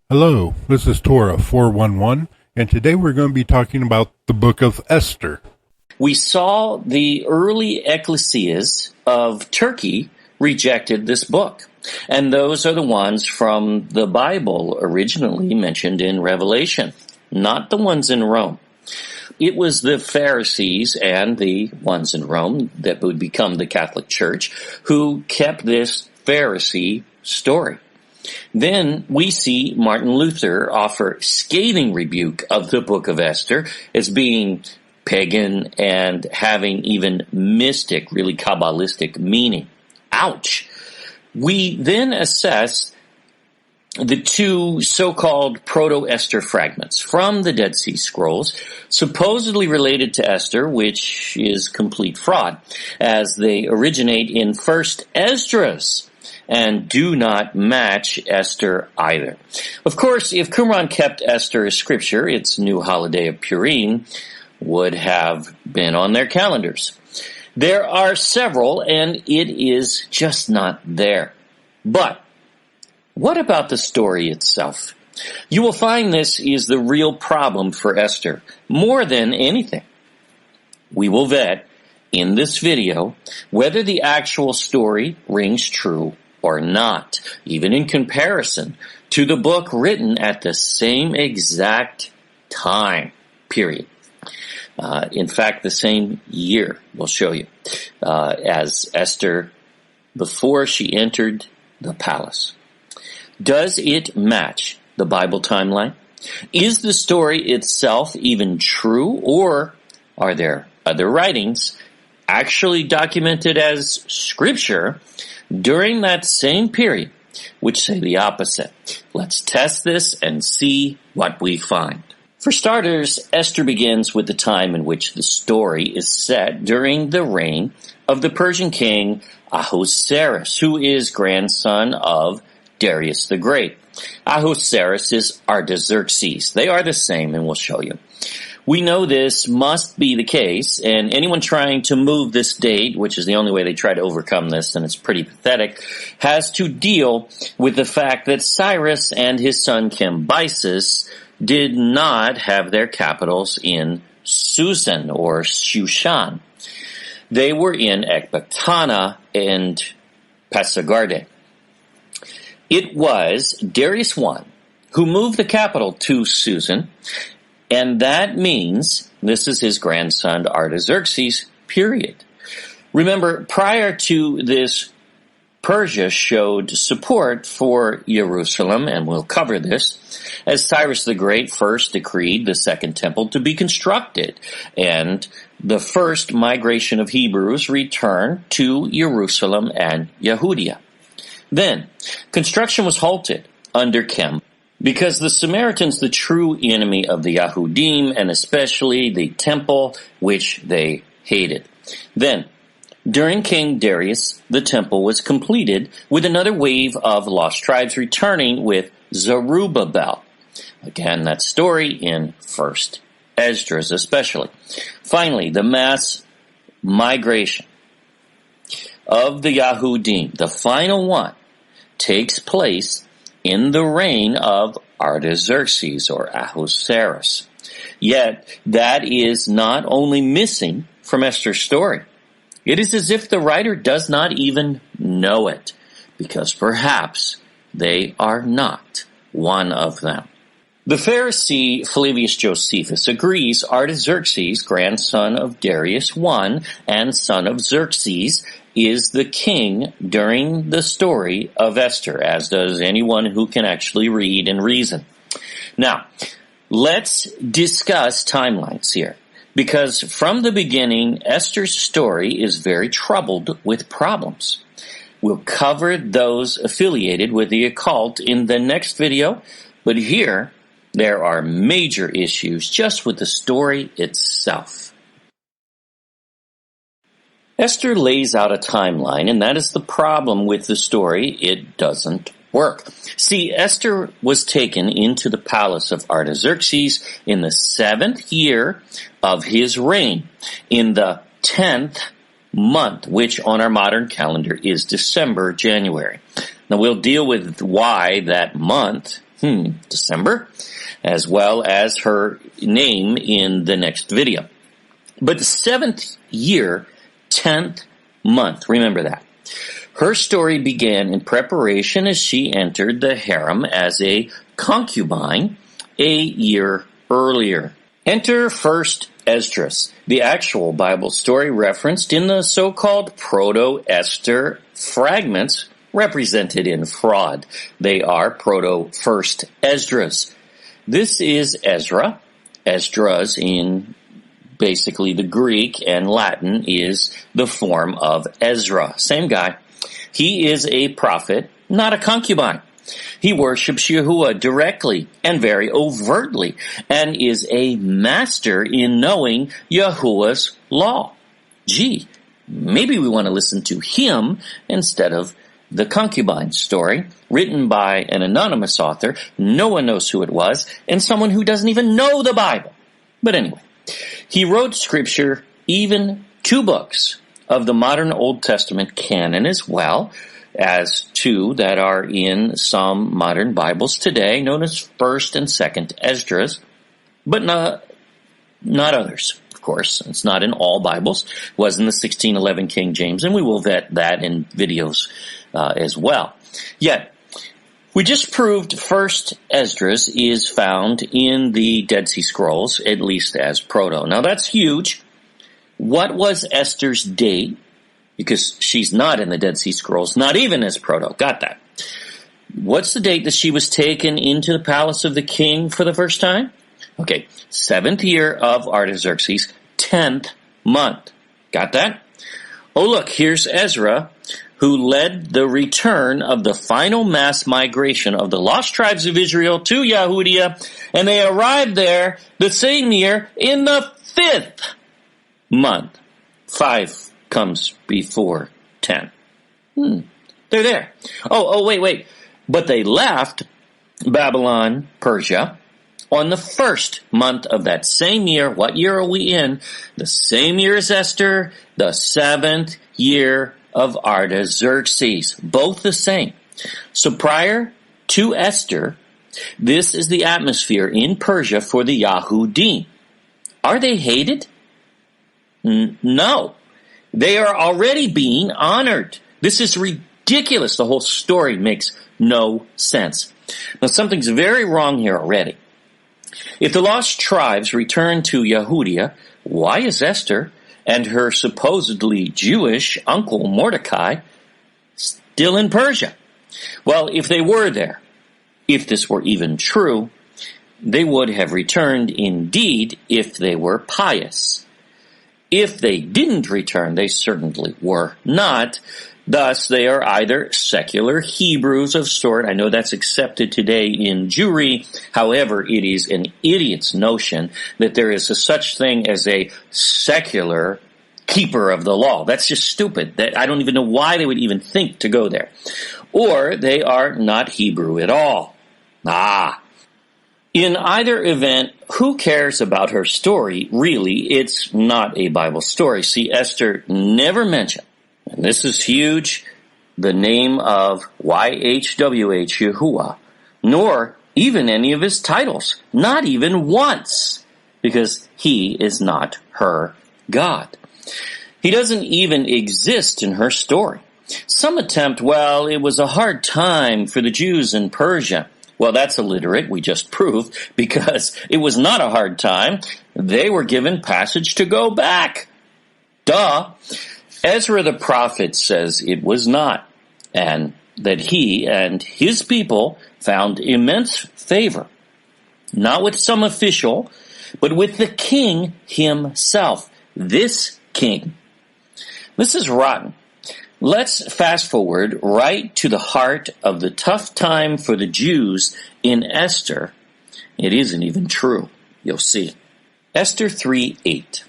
Hello, this is Torah 411, and today we're going to be talking about the book of Esther. We saw the early ecclesias of Turkey rejected this book, and those are the ones from the Bible originally mentioned in Revelation, not the ones in Rome. It was the Pharisees and the ones in Rome that would become the Catholic Church who kept this Pharisee story. Then we see Martin Luther offer scathing rebuke of the book of Esther as being pagan and having even mystic, really Kabbalistic meaning. Ouch! We then assess the two so-called Proto-Esther fragments from the Dead Sea Scrolls, supposedly related to Esther, which is complete fraud, as they originate in First Esdras and do not match Esther either. Of course, if Qumran kept Esther as scripture, its new holiday of Purim would have been on their calendars. There are several, and it is just not there. But what about the story itself? You will find this is the real problem for Esther, more than anything. We will vet in this video whether the actual story rings true or not, even in comparison to the book written at the same exact time, period. In fact, the same year, we'll show you, as Esther before she entered the palace. Does it match the Bible timeline? Is the story itself even true, or are there other writings actually documented as scripture during that same period which say the opposite? Let's test this and see what we find. For starters, Esther begins with the time in which the story is set during the reign of the Persian king Ahasuerus, who is grandson of Darius the Great. Ahasuerus is Artaxerxes. They are the same, and we'll show you. We know this must be the case, and anyone trying to move this date, which is the only way they try to overcome this, and it's pretty pathetic, has to deal with the fact that Cyrus and his son Cambyses did not have their capitals in Susan or Shushan. They were in Ecbatana and Pasargadae. It was Darius I who moved the capital to Susan, and that means this is his grandson Artaxerxes, period. Remember, prior to this, Persia showed support for Jerusalem, and we'll cover this, as Cyrus the Great first decreed the Second Temple to be constructed, and the first migration of Hebrews returned to Jerusalem and Yehudia. Then, construction was halted under Kem, because the Samaritans, the true enemy of the Yahudim, and especially the temple, which they hated. Then, during King Darius, the temple was completed with another wave of lost tribes returning with Zerubbabel. Again, that story in First Esdras especially. Finally, the mass migration of the Yahudim, the final one, takes place in the reign of Artaxerxes or Ahasuerus. Yet, that is not only missing from Esther's story. It is as if the writer does not even know it, because perhaps they are not one of them. The Pharisee Flavius Josephus agrees Artaxerxes, grandson of Darius I and son of Xerxes, is the king during the story of Esther, as does anyone who can actually read and reason. Now, let's discuss timelines here, because from the beginning, Esther's story is very troubled with problems. We'll cover those affiliated with the occult in the next video, but here there are major issues just with the story itself. Esther lays out a timeline, and that is the problem with the story. It doesn't work. See, Esther was taken into the palace of Artaxerxes in the 7th year of his reign, in the 10th month, which on our modern calendar is December, January. Now we'll deal with why that month December, as well as her name in the next video. But the 7th year, 10th month, remember that. Her story began in preparation as she entered the harem as a concubine a year earlier. Enter first Esdras, the actual Bible story referenced in the so-called Proto-Esther fragments represented in fraud. They are Proto-First Esdras. This is Ezra. Esdras in basically the Greek, and Latin is the form of Ezra. Same guy. He is a prophet, not a concubine. He worships Yahuwah directly and very overtly, and is a master in knowing Yahuwah's law. Gee, maybe we want to listen to him instead of the concubine story, written by an anonymous author. No one knows who it was, and someone who doesn't even know the Bible. But anyway, he wrote scripture, even 2 books of the modern Old Testament canon, as well as 2 that are in some modern Bibles today, known as 1st and 2nd Esdras, but not others. Of course, it's not in all Bibles. It was in the 1611 King James, and we will vet that in videos as well. Yet, we just proved 1st Esdras is found in the Dead Sea Scrolls, at least as Proto. Now that's huge. What was Esther's date? Because she's not in the Dead Sea Scrolls, not even as Proto. Got that. What's the date that she was taken into the palace of the king for the first time? Okay, 7th year of Artaxerxes, 10th month. Got that? Oh look, here's Ezra, who led the return of the final mass migration of the lost tribes of Israel to Yahudia, and they arrived there the same year in the 5th month. 5 comes before 10. They're there. Wait. But they left Babylon, Persia, on the 1st month of that same year. What year are we in? The same year as Esther, the 7th year of Artaxerxes. Both the same. So prior to Esther, this is the atmosphere in Persia for the Yahudim. Are they hated? No. They are already being honored. This is ridiculous. The whole story makes no sense. Now something's very wrong here already. If the lost tribes return to Yahudia, why is Esther and her supposedly Jewish uncle Mordecai still in Persia? Well, if they were there, if this were even true, they would have returned indeed if they were pious. If they didn't return, they certainly were not. Thus, they are either secular Hebrews of sort. I know that's accepted today in Jewry. However, it is an idiot's notion that there is a such thing as a secular keeper of the law. That's just stupid. I don't even know why they would even think to go there. Or they are not Hebrew at all. In either event, who cares about her story? Really, it's not a Bible story. See, Esther never mentioned, and this is huge, the name of YHWH, Yahuwah, nor even any of his titles. Not even once. Because he is not her God. He doesn't even exist in her story. Some attempt, well, it was a hard time for the Jews in Persia. Well, that's illiterate, we just proved, because it was not a hard time. They were given passage to go back. Duh. Ezra the prophet says it was not, and that he and his people found immense favor, not with some official, but with the king himself, this king. This is rotten. Let's fast forward right to the heart of the tough time for the Jews in Esther. It isn't even true. You'll see. Esther 3:8.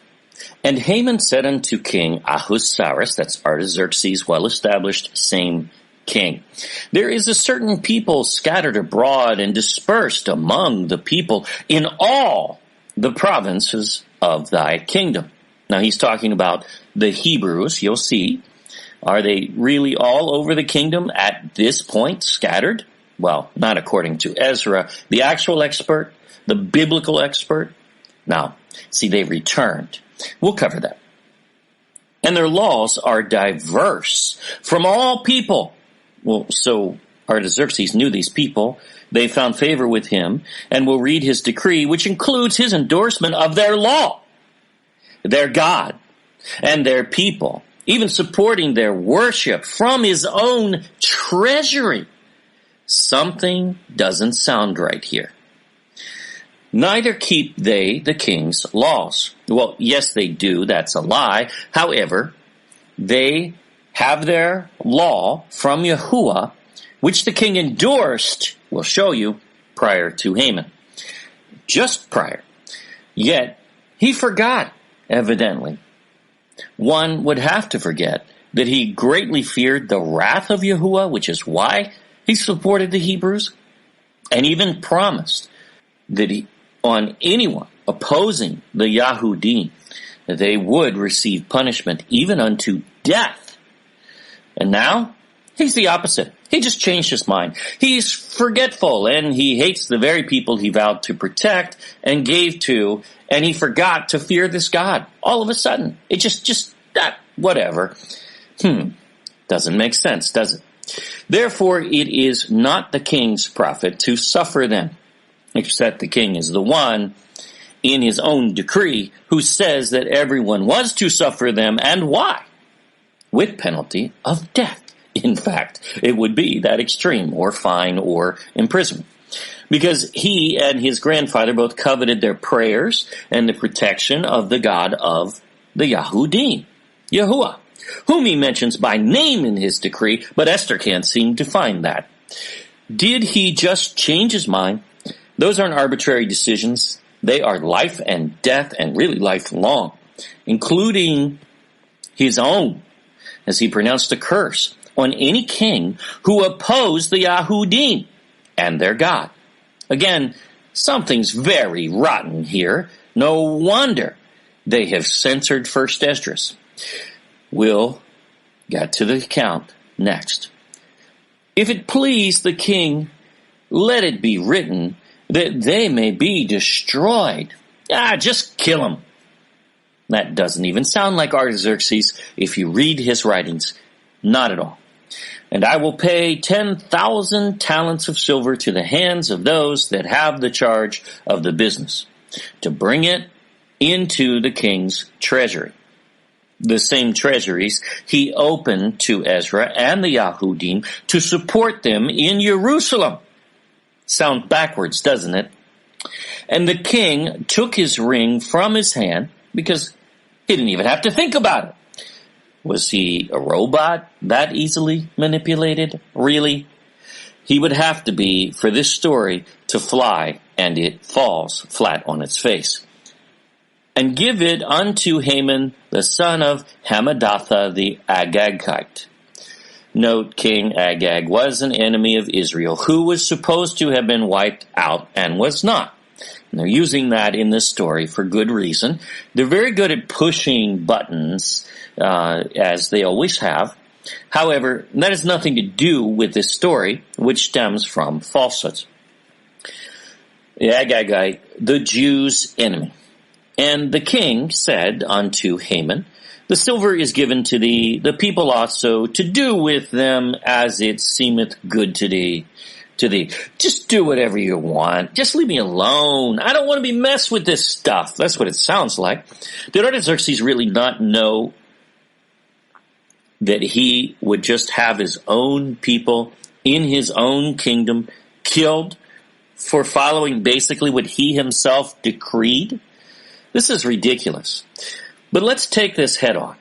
And Haman said unto King Ahasuerus, that's Artaxerxes, well-established, same king, there is a certain people scattered abroad and dispersed among the people in all the provinces of thy kingdom. Now he's talking about the Hebrews, you'll see. Are they really all over the kingdom at this point, scattered? Well, not according to Ezra, the actual expert, the biblical expert. Now, see, they returned. We'll cover that. And their laws are diverse from all people. Well, so Artaxerxes knew these people. They found favor with him and will read his decree, which includes his endorsement of their law, their God, and their people, even supporting their worship from his own treasury. Something doesn't sound right here. Neither keep they the king's laws. Well, yes, they do. That's a lie. However, they have their law from Yahuwah, which the king endorsed, we'll show you, prior to Haman. Just prior. Yet, he forgot, evidently. One would have to forget that he greatly feared the wrath of Yahuwah, which is why he supported the Hebrews, and even promised that on anyone opposing the Yahudim, they would receive punishment even unto death. And now, he's the opposite. He just changed his mind. He's forgetful, and he hates the very people he vowed to protect and gave to, and he forgot to fear this God. All of a sudden, it just that, whatever. Doesn't make sense, does it? Therefore, it is not the king's profit to suffer them, except the king is the one in his own decree who says that everyone was to suffer them, and why? With penalty of death. In fact, it would be that extreme, or fine, or imprisonment. Because he and his grandfather both coveted their prayers and the protection of the God of the Yahudim, Yahuwah, whom he mentions by name in his decree, but Esther can't seem to find that. Did he just change his mind? Those aren't arbitrary decisions. They are life and death, and really lifelong, including his own, as he pronounced a curse on any king who opposed the Yahudim and their God. Again, something's very rotten here. No wonder they have censored First Esdras. We'll get to the account next. If it please the king, let it be written that they may be destroyed. Just kill them. That doesn't even sound like Artaxerxes if you read his writings. Not at all. And I will pay 10,000 talents of silver to the hands of those that have the charge of the business, to bring it into the king's treasury. The same treasuries he opened to Ezra and the Yahudim to support them in Jerusalem. Sounds backwards, doesn't it? And the king took his ring from his hand because he didn't even have to think about it. Was he a robot that easily manipulated? Really? He would have to be for this story to fly, and it falls flat on its face. And give it unto Haman, the son of Hammedatha the Agagite. Note, King Agag was an enemy of Israel who was supposed to have been wiped out and was not. And they're using that in this story for good reason. They're very good at pushing buttons, as they always have. However, that has nothing to do with this story, which stems from falsehoods. The Agagite, the Jews' enemy. And the king said unto Haman, the silver is given to thee, the people also, to do with them as it seemeth good to thee. Just do whatever you want. Just leave me alone. I don't want to be messed with this stuff. That's what it sounds like. Did Artaxerxes really not know that he would just have his own people in his own kingdom killed for following basically what he himself decreed? This is ridiculous. But let's take this head on.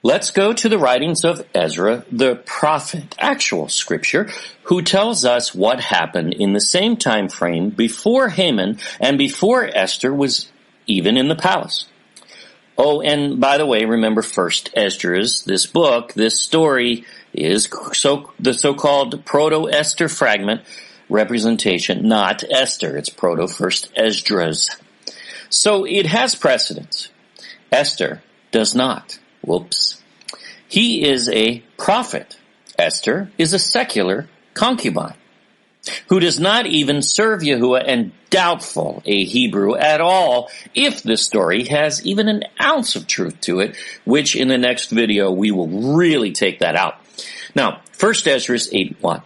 Let's go to the writings of Ezra, the prophet, actual scripture, who tells us what happened in the same time frame before Haman and before Esther was even in the palace. Oh, and by the way, remember First Esdras, this book, this story is the so-called Proto-Esther fragment representation, not Esther. It's Proto-First Esdras. So it has precedence. Esther does not. Whoops. He is a prophet. Esther is a secular concubine. who does not even serve Yahuwah and doubtful a Hebrew at all, if the story has even an ounce of truth to it, which in the next video we will really take that out. Now, 1 Ezra 8:1.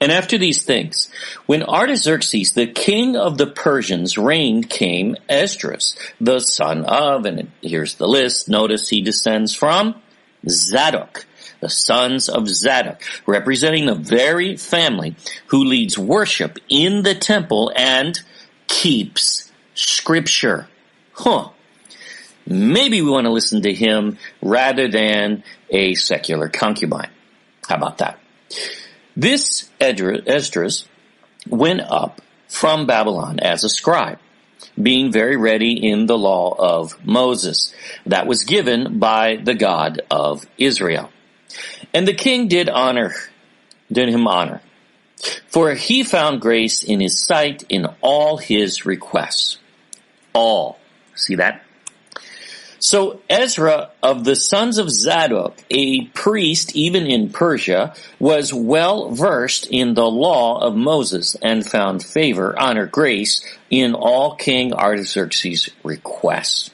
And after these things, when Artaxerxes, the king of the Persians, reigned, came Esdras, the son of, and here's the list, notice he descends from Zadok, the sons of Zadok, representing the very family who leads worship in the temple and keeps scripture. Maybe we want to listen to him rather than a secular concubine. How about that? This Esdras went up from Babylon as a scribe, being very ready in the law of Moses that was given by the God of Israel. And the king did him honor, for he found grace in his sight in all his requests. All. See that? So Ezra of the sons of Zadok, a priest even in Persia, was well versed in the law of Moses and found favor, honor, grace in all King Artaxerxes' requests.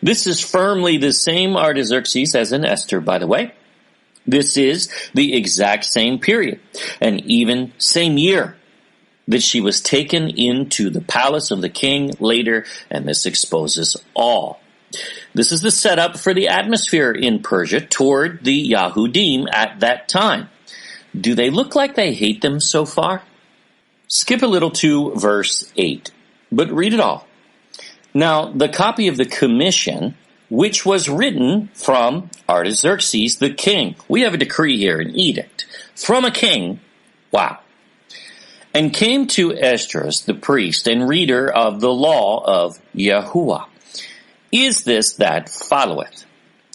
This is firmly the same Artaxerxes as in Esther, by the way. This is the exact same period and even same year that she was taken into the palace of the king later, and this exposes all. This is the setup for the atmosphere in Persia toward the Yahudim at that time. Do they look like they hate them so far? Skip a little to verse 8, but read it all. Now, the copy of the commission, which was written from Artaxerxes the king. We have a decree here, an edict, from a king. Wow. And came to Esdras the priest and reader of the law of Yahuwah. Is this that followeth?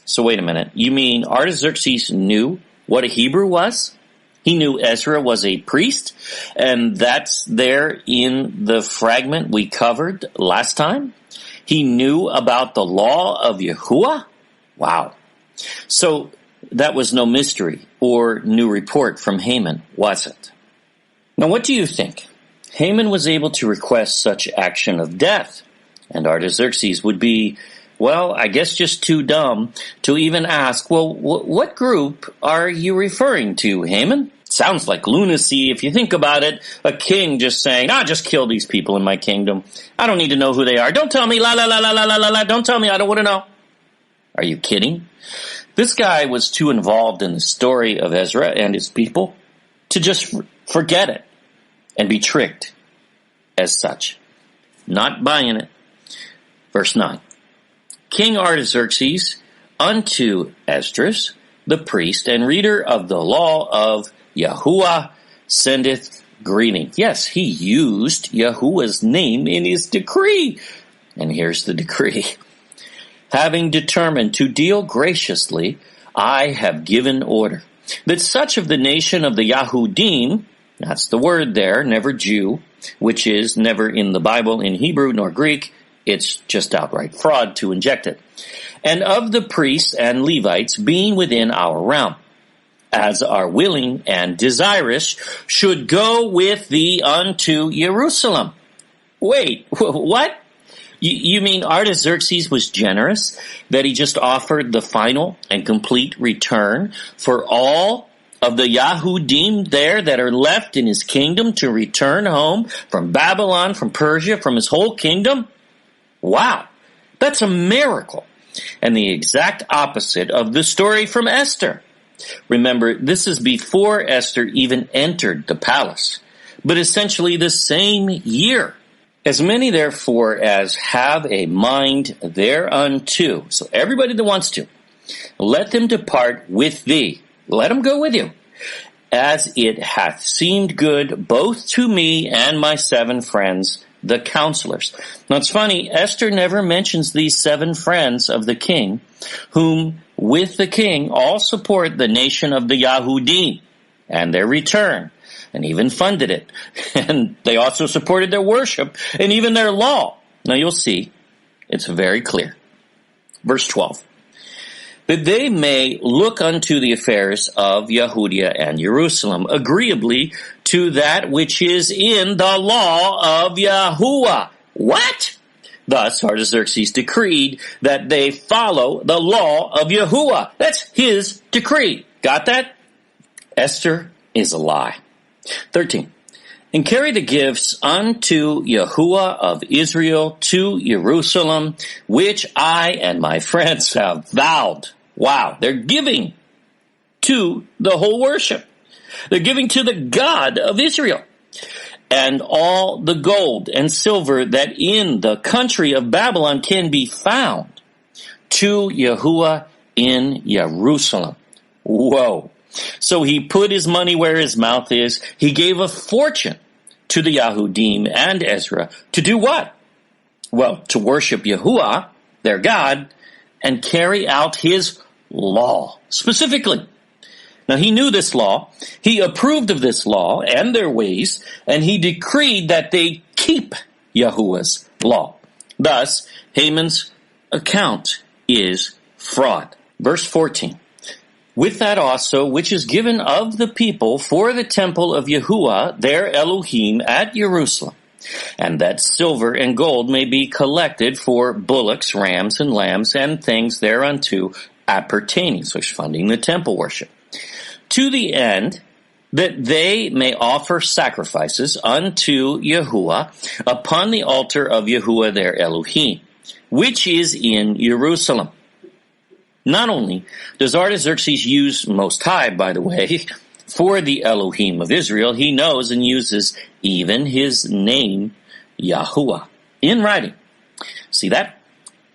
So wait a minute. You mean Artaxerxes knew what a Hebrew was? He knew Ezra was a priest? And that's there in the fragment we covered last time? He knew about the law of Yahuwah? Wow. So that was no mystery or new report from Haman, was it? Now what do you think? Haman was able to request such action of death. And Artaxerxes would be, well, I guess just too dumb to even ask, well, what group are you referring to, Haman? Sounds like lunacy if you think about it. A king just saying, just kill these people in my kingdom. I don't need to know who they are. Don't tell me, la, la, la, la, la, la, la. Don't tell me, I don't want to know. Are you kidding? This guy was too involved in the story of Ezra and his people to just forget it and be tricked as such. Not buying it. Verse 9. King Artaxerxes unto Esdras, the priest and reader of the law of Yahuwah, sendeth greeting. Yes, he used Yahuwah's name in his decree. And here's the decree. Having determined to deal graciously, I have given order that such of the nation of the Yahudim, that's the word there, never Jew, which is never in the Bible in Hebrew nor Greek, it's just outright fraud to inject it, and of the priests and Levites being within our realm, as are willing and desirous, should go with thee unto Jerusalem. Wait, what? You mean Artaxerxes was generous, that he just offered the final and complete return for all of the Yahudim there that are left in his kingdom to return home from Babylon, from Persia, from his whole kingdom? Wow, that's a miracle. And the exact opposite of the story from Esther. Remember, this is before Esther even entered the palace, but essentially the same year. As many, therefore, as have a mind thereunto, so everybody that wants to, let them depart with thee. Let them go with you, as it hath seemed good both to me and my 7 friends, the counselors. Now it's funny, Esther never mentions these 7 friends of the king, whom with the king all support the nation of the Yahudim and their return, and even funded it. And they also supported their worship and even their law. Now you'll see, it's very clear. Verse 12. That they may look unto the affairs of Yahudia and Jerusalem, agreeably to that which is in the law of Yahuwah. What? Thus Artaxerxes decreed that they follow the law of Yahuwah. That's his decree. Got that? Esther is a lie. 13. And carry the gifts unto Yahuwah of Israel to Jerusalem, which I and my friends have vowed. Wow, they're giving to the whole worship. They're giving to the God of Israel. And all the gold and silver that in the country of Babylon can be found to Yahuwah in Jerusalem. Whoa. So he put his money where his mouth is. He gave a fortune to the Yahudim and Ezra to do what? Well, to worship Yahuwah, their God, and carry out his law, specifically. Now he knew this law, he approved of this law and their ways, and he decreed that they keep Yahuwah's law. Thus, Haman's account is fraud. Verse 14. With that also which is given of the people for the temple of Yahuwah, their Elohim, at Jerusalem, and that silver and gold may be collected for bullocks, rams, and lambs, and things thereunto appertaining, so he's funding the temple worship, to the end that they may offer sacrifices unto Yahuwah upon the altar of Yahuwah their Elohim, which is in Jerusalem. Not only does Artaxerxes use Most High, by the way, for the Elohim of Israel, he knows and uses even his name, Yahuwah, in writing. See that?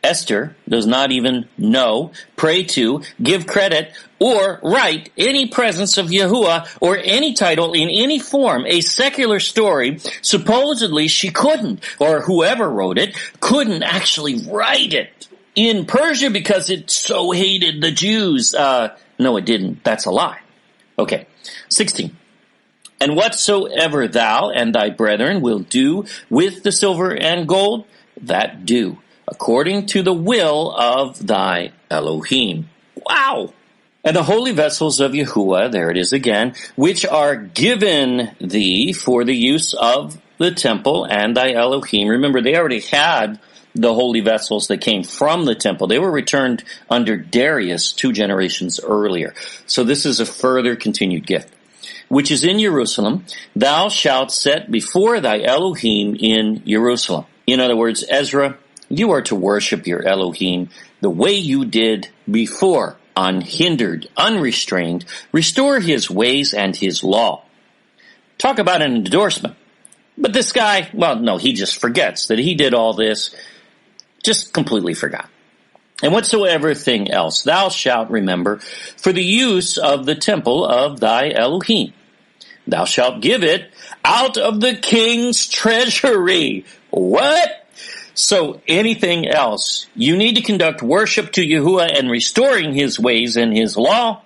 Esther does not even know, pray to, give credit, or write any presence of Yahuwah or any title in any form, a secular story. Supposedly she couldn't, or whoever wrote it, couldn't actually write it in Persia because it so hated the Jews. No, it didn't. That's a lie. Okay, 16. And whatsoever thou and thy brethren will do with the silver and gold, that do, according to the will of thy Elohim. Wow! And the holy vessels of Yahuwah, there it is again, which are given thee for the use of the temple and thy Elohim. Remember, they already had the holy vessels that came from the temple. They were returned under Darius 2 generations earlier. So this is a further continued gift. Which is in Jerusalem, thou shalt set before thy Elohim in Jerusalem. In other words, Ezra, you are to worship your Elohim the way you did before, unhindered, unrestrained. Restore his ways and his law. Talk about an endorsement. But this guy, well, no, he just forgets that he did all this, just completely forgot. And whatsoever thing else thou shalt remember for the use of the temple of thy Elohim, thou shalt give it out of the king's treasury. What? So anything else, you need to conduct worship to Yahuwah and restoring his ways and his law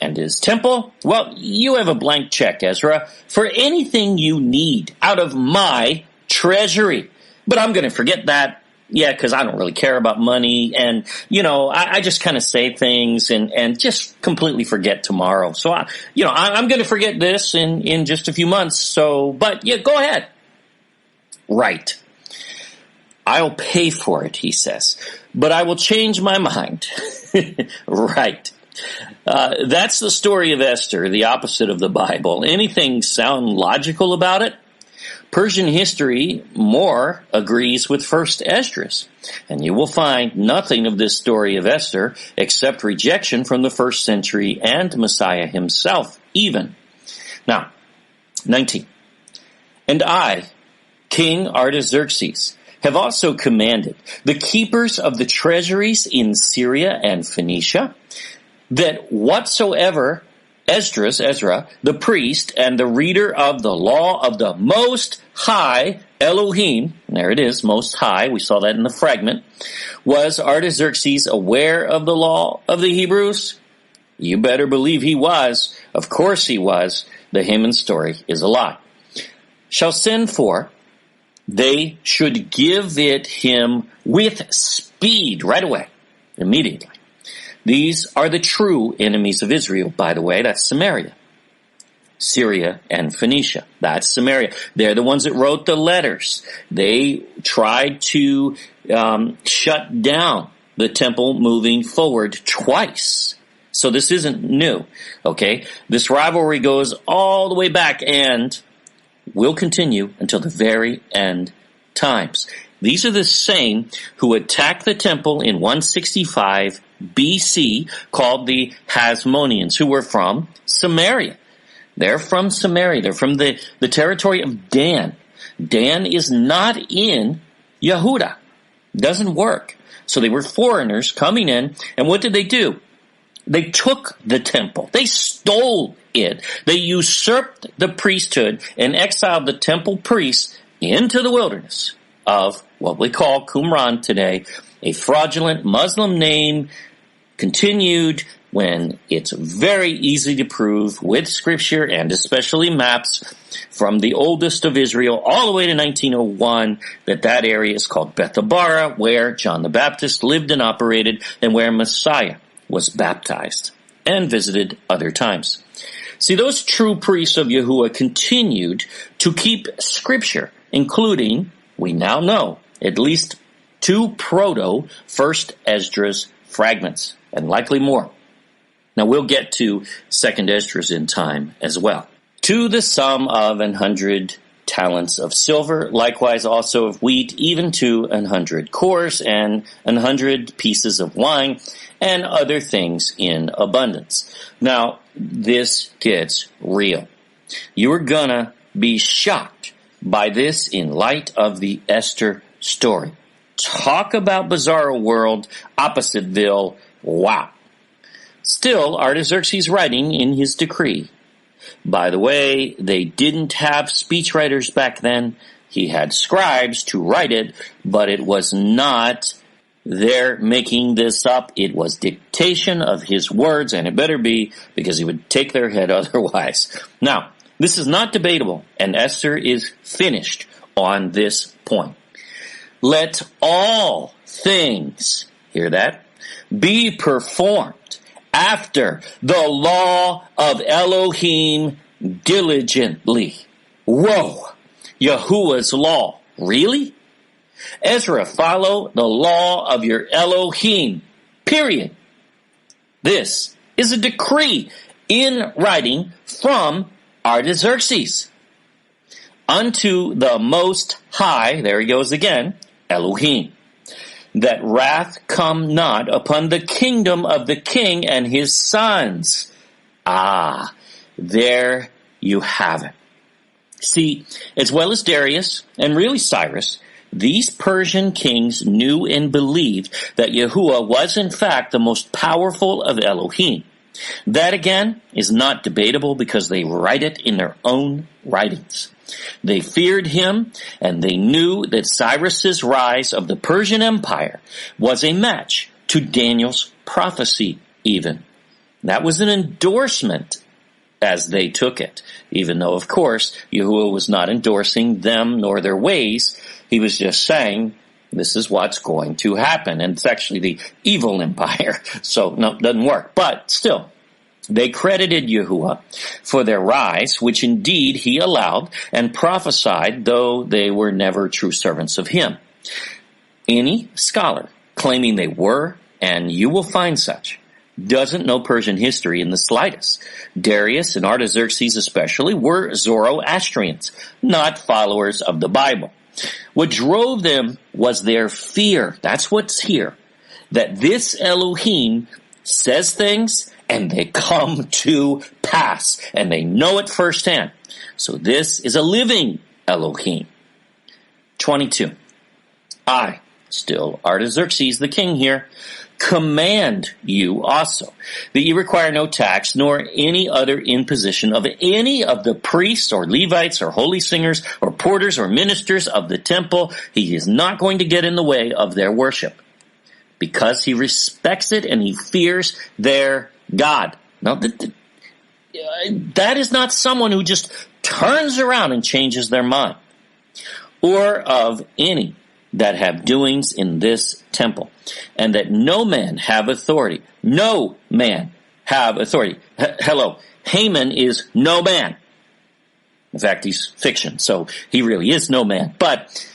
and his temple. Well, you have a blank check, Ezra, for anything you need out of my treasury. But I'm going to forget that. Yeah, because I don't really care about money. And, I just kind of say things and just completely forget tomorrow. So, I'm going to forget this in just a few months. So, but yeah, go ahead. Right. I'll pay for it, he says, but I will change my mind. Right. That's the story of Esther, the opposite of the Bible. Anything sound logical about it? Persian history more agrees with First Esdras, and you will find nothing of this story of Esther except rejection from the first century and Messiah himself even. Now, 19. And I, King Artaxerxes, have also commanded the keepers of the treasuries in Syria and Phoenicia that whatsoever Ezra, the priest and the reader of the law of the Most High, Elohim, there it is, Most High, we saw that in the fragment, was Artaxerxes aware of the law of the Hebrews? You better believe he was. Of course he was. The Haman story is a lie. Shall send for, they should give it him with speed, right away, immediately. These are the true enemies of Israel, by the way. That's Samaria. Syria and Phoenicia. That's Samaria. They're the ones that wrote the letters. They tried to shut down the temple moving forward twice. So this isn't new, okay? This rivalry goes all the way back and will continue until the very end times. These are the same who attacked the temple in 165 BC, called the Hasmoneans, who were from Samaria. They're from Samaria. They're from the territory of Dan. Dan is not in Yehuda. Doesn't work. So they were foreigners coming in, and what did they do? They took the temple. They stole it. They usurped the priesthood and exiled the temple priests into the wilderness of what we call Qumran today, a fraudulent Muslim name continued when it's very easy to prove with scripture and especially maps from the oldest of Israel all the way to 1901 that area is called Bethabara, where John the Baptist lived and operated and where Messiah was baptized and visited other times. See, those true priests of Yahuwah continued to keep scripture, including, we now know, at least 2 proto-First Esdras fragments, and likely more. Now we'll get to Second Esdras in time as well. To the sum of 100 talents of silver, likewise also of wheat, even to 100 cores, and 100 pieces of wine, and other things in abundance. Now, this gets real. You are gonna be shocked by this in light of the Esther story. Talk about bizarro world, oppositeville, wow. Still, Artaxerxes writing in his decree. By the way, they didn't have speechwriters back then. He had scribes to write it, but it was not their making this up. It was dictation of his words, and it better be, because he would take their head otherwise. Now, this is not debatable, and Esther is finished on this point. Let all things, hear that, be performed after the law of Elohim diligently. Whoa! Yahuwah's law. Really? Ezra, follow the law of your Elohim. Period. This is a decree in writing from Artaxerxes. Unto the Most High, there he goes again, Elohim, that wrath come not upon the kingdom of the king and his sons. Ah, there you have it. See, as well as Darius and really Cyrus, these Persian kings knew and believed that Yahuwah was in fact the most powerful of Elohim. That again is not debatable because they write it in their own writings. They feared him, and they knew that Cyrus's rise of the Persian Empire was a match to Daniel's prophecy even. That was an endorsement as they took it, even though, of course, Yahuwah was not endorsing them nor their ways. He was just saying, this is what's going to happen. And it's actually the evil empire. So, no, it doesn't work. But still, they credited Yahuwah for their rise, which indeed he allowed, and prophesied, though they were never true servants of him. Any scholar claiming they were, and you will find such, doesn't know Persian history in the slightest. Darius and Artaxerxes especially were Zoroastrians, not followers of the Bible. What drove them was their fear. That's what's here. That this Elohim says things and they come to pass. And they know it firsthand. So this is a living Elohim. 22. I, still Artaxerxes the king here, command you also that you require no tax nor any other imposition of any of the priests or Levites or holy singers or porters or ministers of the temple. He is not going to get in the way of their worship because he respects it and he fears their God. Now, that is not someone who just turns around and changes their mind, or of any that have doings in this temple, and that no man have authority. No man have authority. Hello, Haman is no man. In fact, he's fiction, so he really is no man. But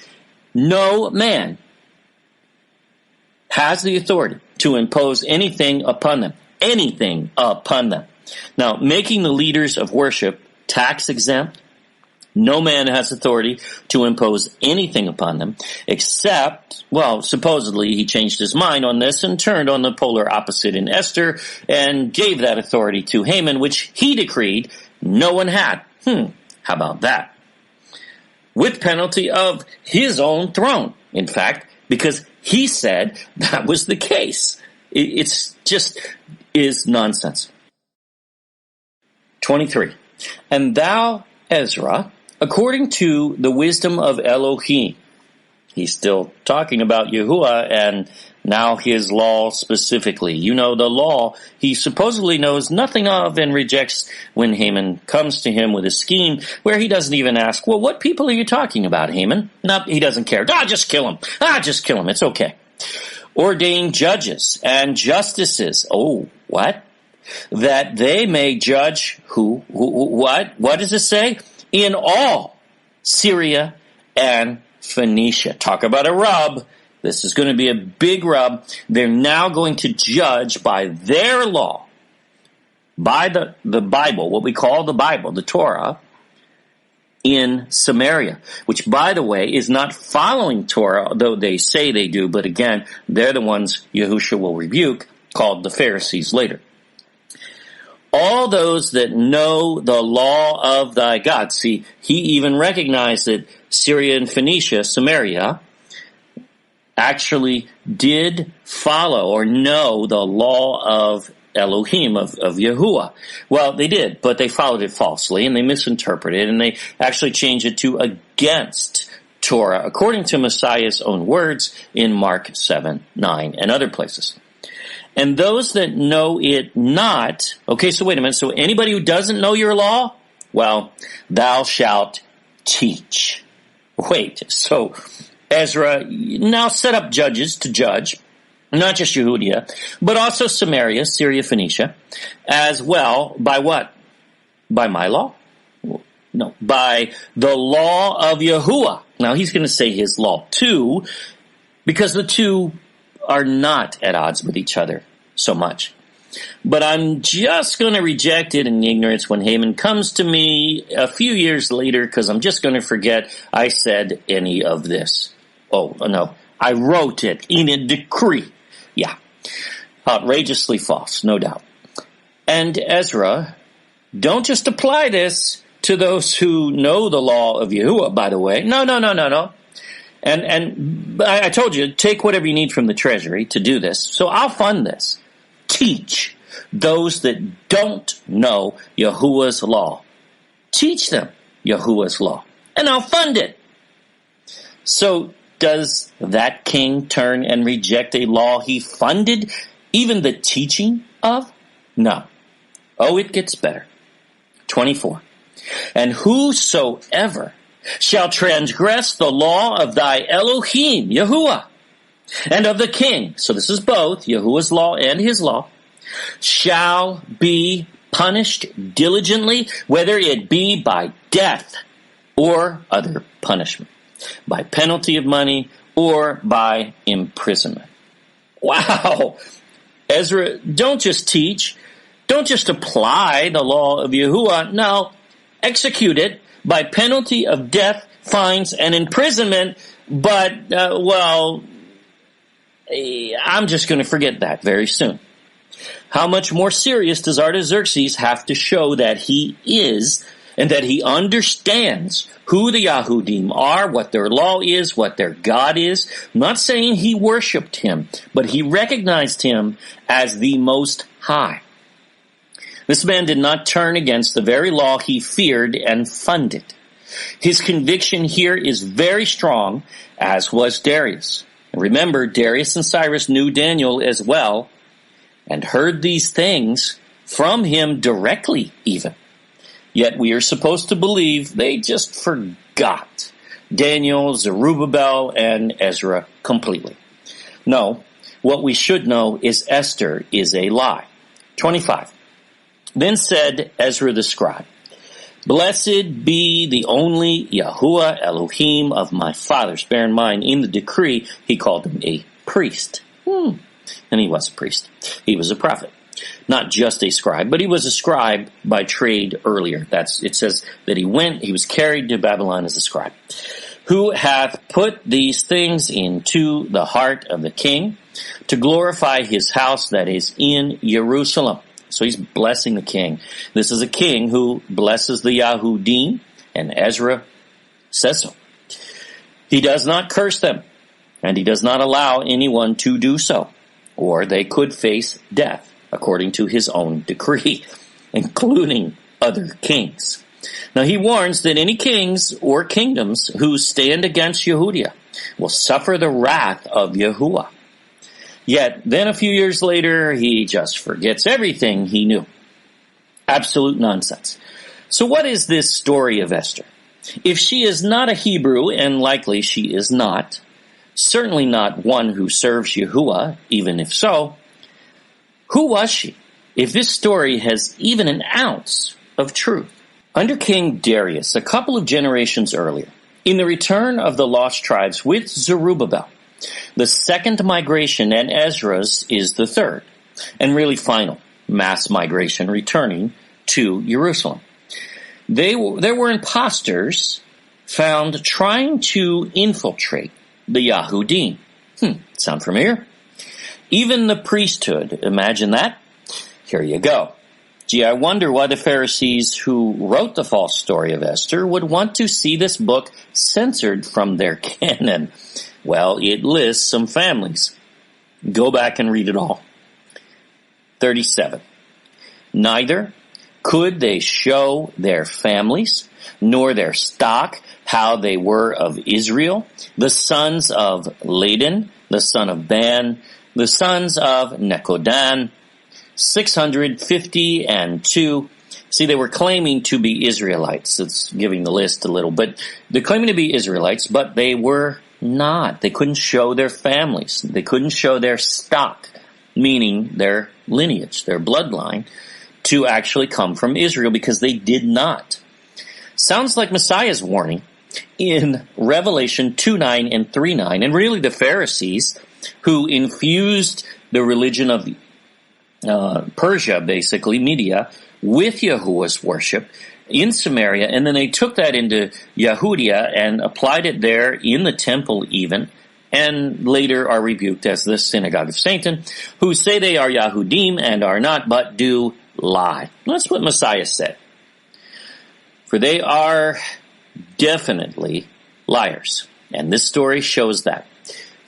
no man has the authority to impose anything upon them. Anything upon them. Now, making the leaders of worship tax exempt, no man has authority to impose anything upon them, except, well, supposedly he changed his mind on this and turned on the polar opposite in Esther and gave that authority to Haman, which he decreed no one had. How about that? With penalty of his own throne, in fact, because he said that was the case. It's just is nonsense. 23. And thou, Ezra, according to the wisdom of Elohim. He's still talking about Yahuwah and now his law specifically. You know, the law he supposedly knows nothing of and rejects when Haman comes to him with a scheme where he doesn't even ask, well, what people are you talking about, Haman? No, he doesn't care. Just kill him. Just kill him. It's okay. Ordain judges and justices. Oh, what? That they may judge who? What? What does it say? In all Syria and Phoenicia. Talk about a rub. This is going to be a big rub. They're now going to judge by their law, by the Bible, what we call the Bible, the Torah, in Samaria, which, by the way, is not following Torah, though they say they do, but again, they're the ones Yahushua will rebuke, called the Pharisees later. All those that know the law of thy God. See, he even recognized that Syria and Phoenicia, Samaria, actually did follow or know the law of Elohim, of Yahuwah. Well, they did, but they followed it falsely, and they misinterpreted it, and they actually changed it to against Torah, according to Messiah's own words in Mark 7, 9, and other places. And those that know it not, okay, so wait a minute, so anybody who doesn't know your law, well, thou shalt teach. Wait, so Ezra now set up judges to judge, not just Yehudia, but also Samaria, Syria, Phoenicia, as well, by what? By my law? No, by the law of Yahuwah. Now he's going to say his law too, because the two are not at odds with each other so much. But I'm just going to reject it in ignorance when Haman comes to me a few years later, because I'm just going to forget I said any of this. Oh, no, I wrote it in a decree. Yeah, outrageously false, no doubt. And Ezra, don't just apply this to those who know the law of Yahuwah, by the way. No. And I told you, take whatever you need from the treasury to do this. So I'll fund this. Teach those that don't know Yahuwah's law. Teach them Yahuwah's law. And I'll fund it. So does that king turn and reject a law he funded, even the teaching of? No. Oh, it gets better. 24. And whosoever shall transgress the law of thy Elohim, Yahuwah, and of the king, so this is both Yahuwah's law and his law, shall be punished diligently, whether it be by death or other punishment, by penalty of money or by imprisonment. Wow! Ezra, don't just teach, don't just apply the law of Yahuwah, no, execute it by penalty of death, fines, and imprisonment, but, I'm just going to forget that very soon. How much more serious does Artaxerxes have to show that he is and that he understands who the Yahudim are, what their law is, what their God is? I'm not saying he worshipped him, but he recognized him as the Most High. This man did not turn against the very law he feared and funded. His conviction here is very strong, as was Darius. And remember, Darius and Cyrus knew Daniel as well and heard these things from him directly even. Yet we are supposed to believe they just forgot Daniel, Zerubbabel, and Ezra completely. No, what we should know is Esther is a lie. 25. Then said Ezra the scribe, Blessed be the only Yahuwah Elohim of my fathers. Bear in mind, in the decree, he called him a priest. And he was a priest. He was a prophet. Not just a scribe, but he was a scribe by trade earlier. It says that he was carried to Babylon as a scribe. Who hath put these things into the heart of the king to glorify his house that is in Jerusalem. So he's blessing the king. This is a king who blesses the Yahudim, and Ezra says so. He does not curse them, and he does not allow anyone to do so, or they could face death, according to his own decree, including other kings. Now he warns that any kings or kingdoms who stand against Yehudah will suffer the wrath of Yahuwah. Yet, then a few years later, he just forgets everything he knew. Absolute nonsense. So what is this story of Esther? If she is not a Hebrew, and likely she is not, certainly not one who serves Yahuwah, even if so, who was she, if this story has even an ounce of truth? Under King Darius, a couple of generations earlier, in the return of the lost tribes with Zerubbabel, the second migration, and Ezra's is the third, and really final, mass migration returning to Jerusalem. There were imposters found trying to infiltrate the Yahudim. Sound familiar? Even the priesthood, imagine that? Here you go. Gee, I wonder why the Pharisees who wrote the false story of Esther would want to see this book censored from their canon. Well, it lists some families. Go back and read it all. 37. Neither could they show their families, nor their stock, how they were of Israel, the sons of Ladan, the son of Ban, the sons of Nekodan, 652. See, they were claiming to be Israelites. It's giving the list a little, but they're claiming to be Israelites, but they were not. They couldn't show their families. They couldn't show their stock, meaning their lineage, their bloodline, to actually come from Israel, because they did not. Sounds like Messiah's warning in Revelation 2:9 and 3:9, and really the Pharisees who infused the religion of Persia, basically, Media, with Yahuwah's worship in Samaria, and then they took that into Yehudia and applied it there in the temple even, and later are rebuked as the synagogue of Satan, who say they are Yahudim and are not, but do lie. That's what Messiah said. For they are definitely liars, and this story shows that.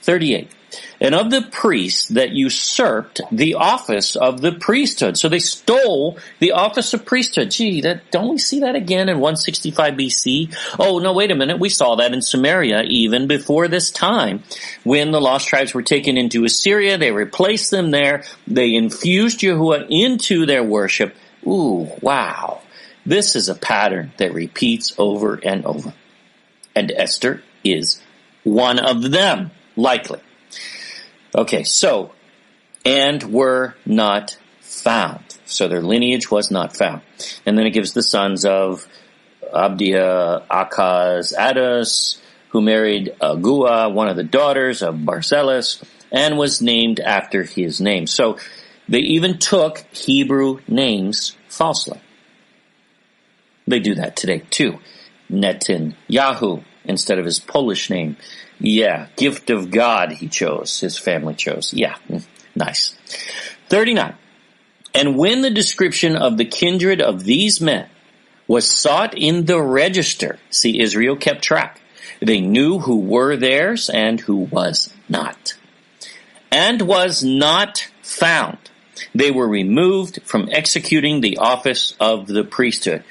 38. And of the priests that usurped the office of the priesthood. So they stole the office of priesthood. Gee, don't we see that again in 165 BC? Oh, no, wait a minute. We saw that in Samaria even before this time. When the lost tribes were taken into Assyria, they replaced them there. They infused Yahuwah into their worship. Ooh, wow. This is a pattern that repeats over and over. And Esther is one of them, likely. Okay, so, and were not found. So their lineage was not found. And then it gives the sons of Abdiah, Akaz, Adas, who married Agua, one of the daughters of Barzillai, and was named after his name. So they even took Hebrew names falsely. They do that today too. Netanyahu instead of his Polish name. Yeah, gift of God he chose, his family chose. Yeah, nice. 39. And when the description of the kindred of these men was sought in the register, see, Israel kept track. They knew who were theirs and who was not. And was not found. They were removed from executing the office of the priesthood.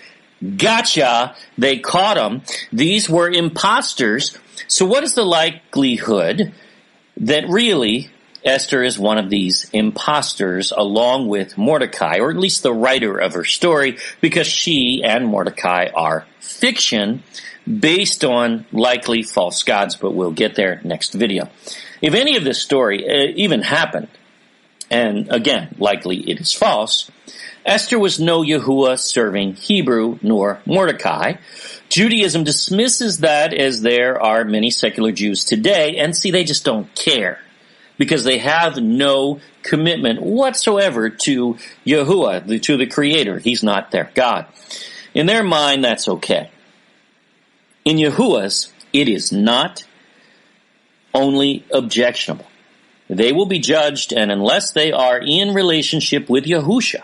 Gotcha! They caught them. These were imposters. So what is the likelihood that really Esther is one of these imposters along with Mordecai, or at least the writer of her story, because she and Mordecai are fiction based on likely false gods, but we'll get there next video. If any of this story even happened, and again, likely it is false, Esther was no Yahuwah serving Hebrew nor Mordecai. Judaism dismisses that as there are many secular Jews today, and see, they just don't care because they have no commitment whatsoever to Yahuwah, to the Creator. He's not their God. In their mind, that's okay. In Yahuwah's, it is not only objectionable. They will be judged, and unless they are in relationship with Yahusha,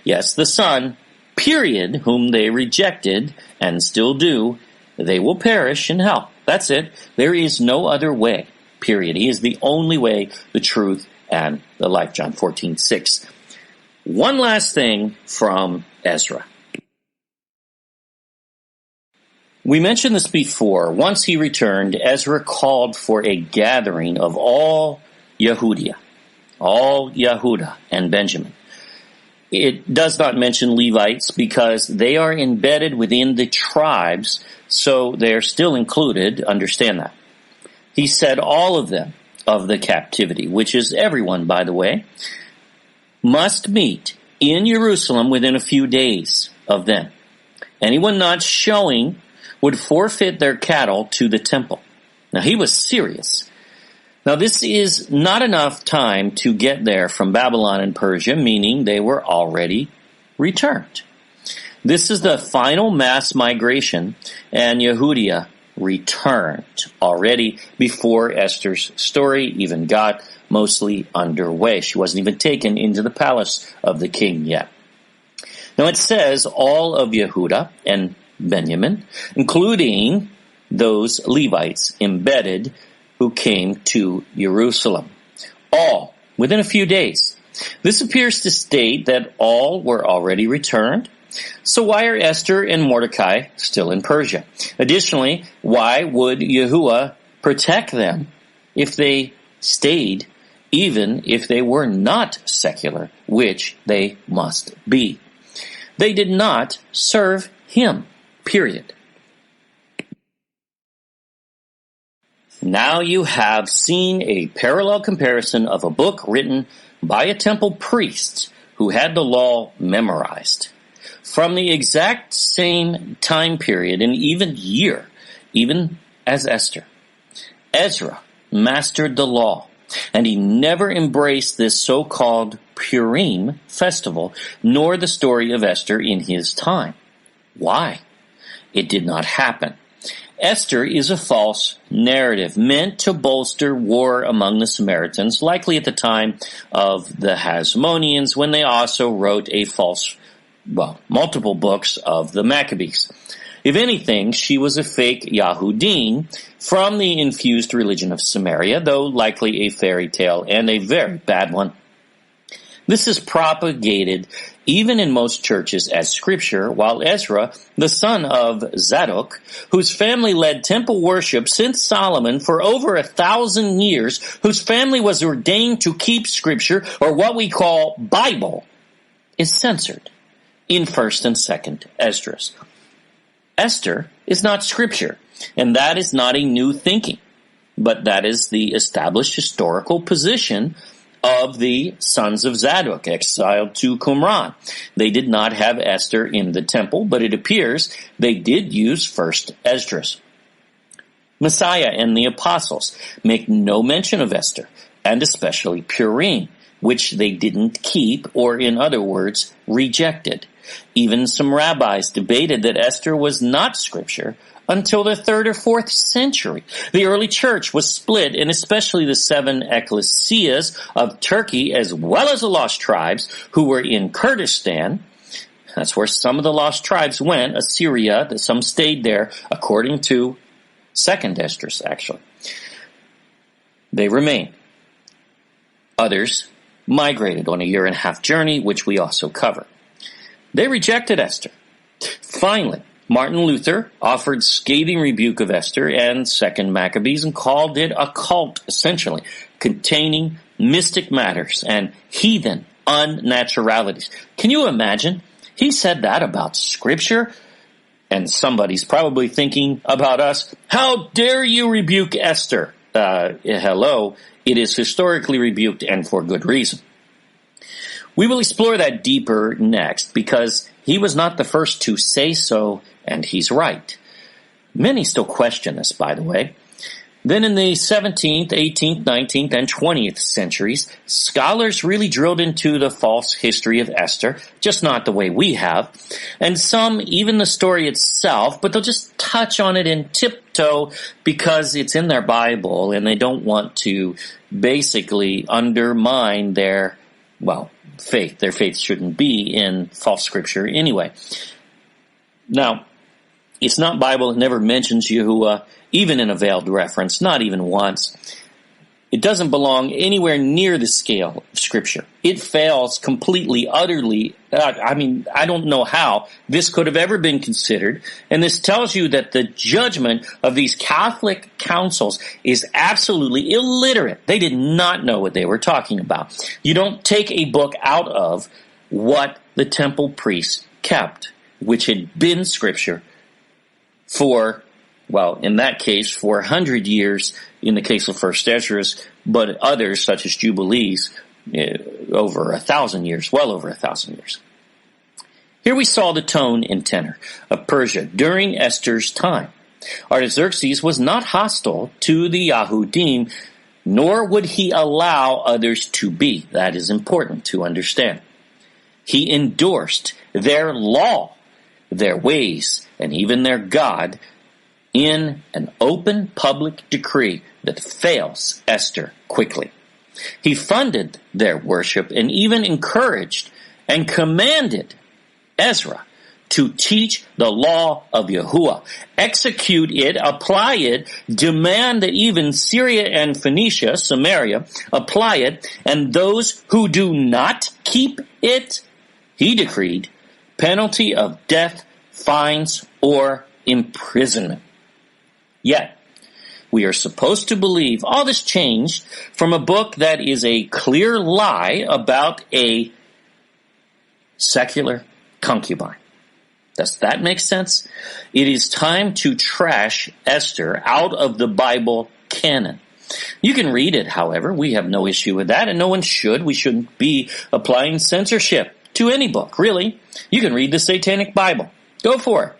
yes, the Son, period, whom they rejected and still do, they will perish in hell. That's it. There is no other way, period. He is the only way, the truth, and the life. John 14:6. One last thing from Ezra. We mentioned this before. Once he returned, Ezra called for a gathering of all Yehudah, all Yehudah and Benjamin. It does not mention Levites because they are embedded within the tribes, so they're still included. Understand that. He said all of them of the captivity, which is everyone, by the way, must meet in Jerusalem within a few days of them. Anyone not showing would forfeit their cattle to the temple. Now, he was serious. Now, this is not enough time to get there from Babylon and Persia, meaning they were already returned. This is the final mass migration, and Yehudah returned already before Esther's story even got mostly underway. She wasn't even taken into the palace of the king yet. Now, it says all of Yehudah and Benjamin, including those Levites embedded who came to Jerusalem. All, within a few days. This appears to state that all were already returned. So why are Esther and Mordecai still in Persia? Additionally, why would Yahuwah protect them if they stayed, even if they were not secular, which they must be? They did not serve him, period. Now you have seen a parallel comparison of a book written by a temple priest who had the law memorized. From the exact same time period and even year, even as Esther, Ezra mastered the law, and he never embraced this so-called Purim festival, nor the story of Esther in his time. Why? It did not happen. Esther is a false narrative meant to bolster war among the Samaritans, likely at the time of the Hasmoneans, when they also wrote multiple books of the Maccabees. If anything, she was a fake Yahudim from the infused religion of Samaria, though likely a fairy tale and a very bad one. This is propagated even in most churches as scripture, while Ezra, the son of Zadok, whose family led temple worship since Solomon for over 1,000 years, whose family was ordained to keep scripture, or what we call Bible, is censored in 1st and 2nd Esdras. Esther is not scripture, and that is not a new thinking, but that is the established historical position of the sons of Zadok, exiled to Qumran. They did not have Esther in the temple, but it appears they did use 1st Esdras. Messiah and the apostles make no mention of Esther, and especially Purim, which they didn't keep, or in other words, rejected. Even some rabbis debated that Esther was not scripture until the 3rd or 4th century. The early church was split, and especially the 7 ecclesias of Turkey, as well as the lost tribes who were in Kurdistan. That's where some of the lost tribes went, Assyria, that some stayed there, according to 2nd Esdras, actually. They remained. Others migrated on a 1.5-year journey, which we also cover. They rejected Esther. Finally, Martin Luther offered scathing rebuke of Esther and 2nd Maccabees and called it a cult, essentially, containing mystic matters and heathen unnaturalities. Can you imagine? He said that about Scripture, and somebody's probably thinking about us, how dare you rebuke Esther? Hello, it is historically rebuked and for good reason. We will explore that deeper next because he was not the first to say so, and he's right. Many still question this, by the way. Then in the 17th, 18th, 19th, and 20th centuries, scholars really drilled into the false history of Esther, just not the way we have. And some, even the story itself, but they'll just touch on it in tiptoe because it's in their Bible and they don't want to basically undermine their, faith. Their faith shouldn't be in false scripture anyway. Now, it's not Bible. It never mentions Yahuwah, even in a veiled reference, not even once. It doesn't belong anywhere near the scale of Scripture. It fails completely, utterly. I don't know how this could have ever been considered. And this tells you that the judgment of these Catholic councils is absolutely illiterate. They did not know what they were talking about. You don't take a book out of what the temple priests kept, which had been Scripture for, in that case, for 100 years, in the case of First Esdras, but others, such as Jubilees, over 1,000 years, well over 1,000 years. Here we saw the tone and tenor of Persia during Esther's time. Artaxerxes was not hostile to the Yahudim, nor would he allow others to be. That is important to understand. He endorsed their law, their ways, and even their God in an open public decree that fails Esther quickly. He funded their worship and even encouraged and commanded Ezra to teach the law of Yahuwah, execute it, apply it, demand that even Syria and Phoenicia, Samaria, apply it, and those who do not keep it, he decreed, penalty of death, fines, or imprisonment. Yet, we are supposed to believe all this changed from a book that is a clear lie about a secular concubine. Does that make sense? It is time to trash Esther out of the Bible canon. You can read it, however. We have no issue with that, and no one should. We shouldn't be applying censorship to any book, really. You can read the Satanic Bible. Go for it.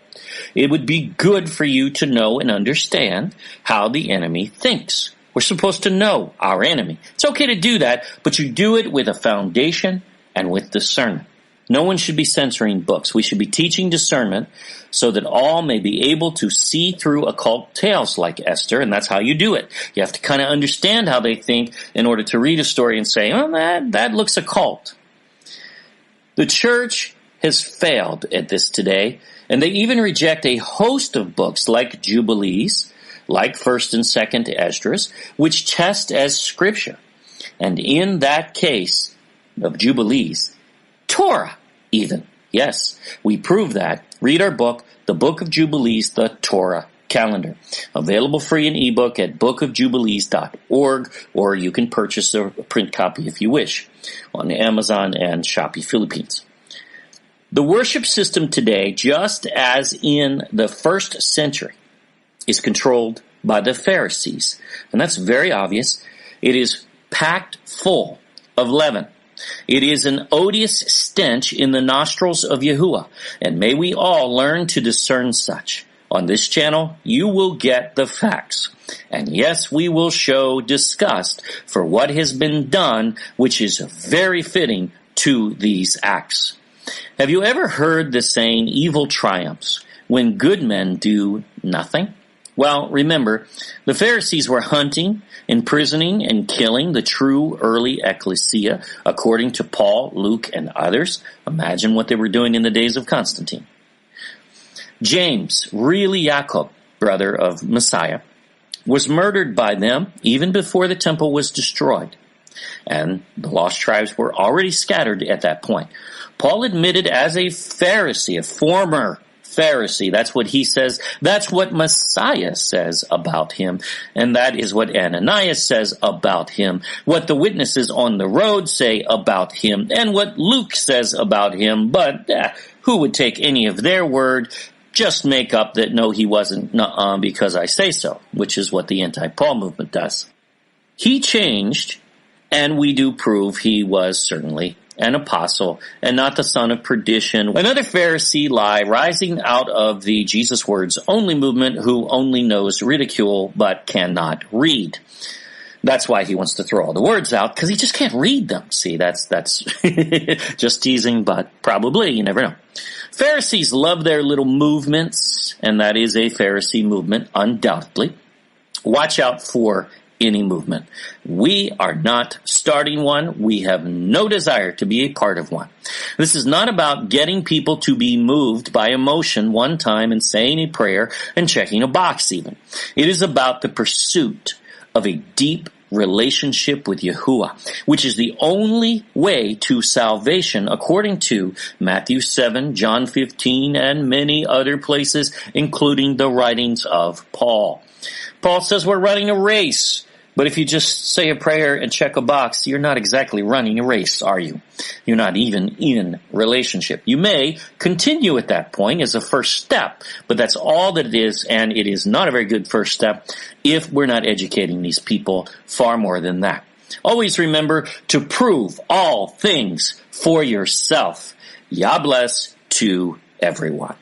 It would be good for you to know and understand how the enemy thinks. We're supposed to know our enemy. It's okay to do that, but you do it with a foundation and with discernment. No one should be censoring books. We should be teaching discernment so that all may be able to see through occult tales like Esther, and that's how you do it. You have to kind of understand how they think in order to read a story and say, that looks occult. The church has failed at this today, and they even reject a host of books like Jubilees, like 1st and 2nd Esdras, which test as Scripture. And in that case of Jubilees, Torah even. Yes, we prove that. Read our book, The Book of Jubilees, the Torah Calendar. Available free in ebook at bookofjubilees.org, or you can purchase a print copy if you wish on Amazon and Shopee Philippines. The worship system today, just as in the first century, is controlled by the Pharisees. And that's very obvious. It is packed full of leaven. It is an odious stench in the nostrils of Yahuwah. And may we all learn to discern such. On this channel, you will get the facts. And yes, we will show disgust for what has been done, which is very fitting to these acts. Have you ever heard the saying, evil triumphs, when good men do nothing? Well, remember, the Pharisees were hunting, imprisoning, and killing the true early ecclesia, according to Paul, Luke, and others. Imagine what they were doing in the days of Constantine. James, really Jacob, brother of Messiah, was murdered by them even before the temple was destroyed. And the lost tribes were already scattered at that point. Paul admitted as a Pharisee, a former Pharisee. That's what he says. That's what Messiah says about him. And that is what Ananias says about him. What the witnesses on the road say about him. And what Luke says about him. But who would take any of their word? Just make up that no, he wasn't because I say so, which is what the anti-Paul movement does. He changed, and we do prove he was certainly an apostle, and not the son of perdition. Another Pharisee lie rising out of the Jesus Words Only movement, who only knows ridicule but cannot read. That's why he wants to throw all the words out, because he just can't read them. See, that's just teasing, but probably, you never know. Pharisees love their little movements, and that is a Pharisee movement, undoubtedly. Watch out for any movement. We are not starting one. We have no desire to be a part of one. This is not about getting people to be moved by emotion one time and saying a prayer and checking a box even. It is about the pursuit of a deep relationship with Yahuwah, which is the only way to salvation according to Matthew 7, John 15, and many other places, including the writings of Paul. Paul says we're running a race. But if you just say a prayer and check a box, you're not exactly running a race, are you? You're not even in relationship. You may continue at that point as a first step, but that's all that it is, and it is not a very good first step if we're not educating these people far more than that. Always remember to prove all things for yourself. Yah bless to everyone.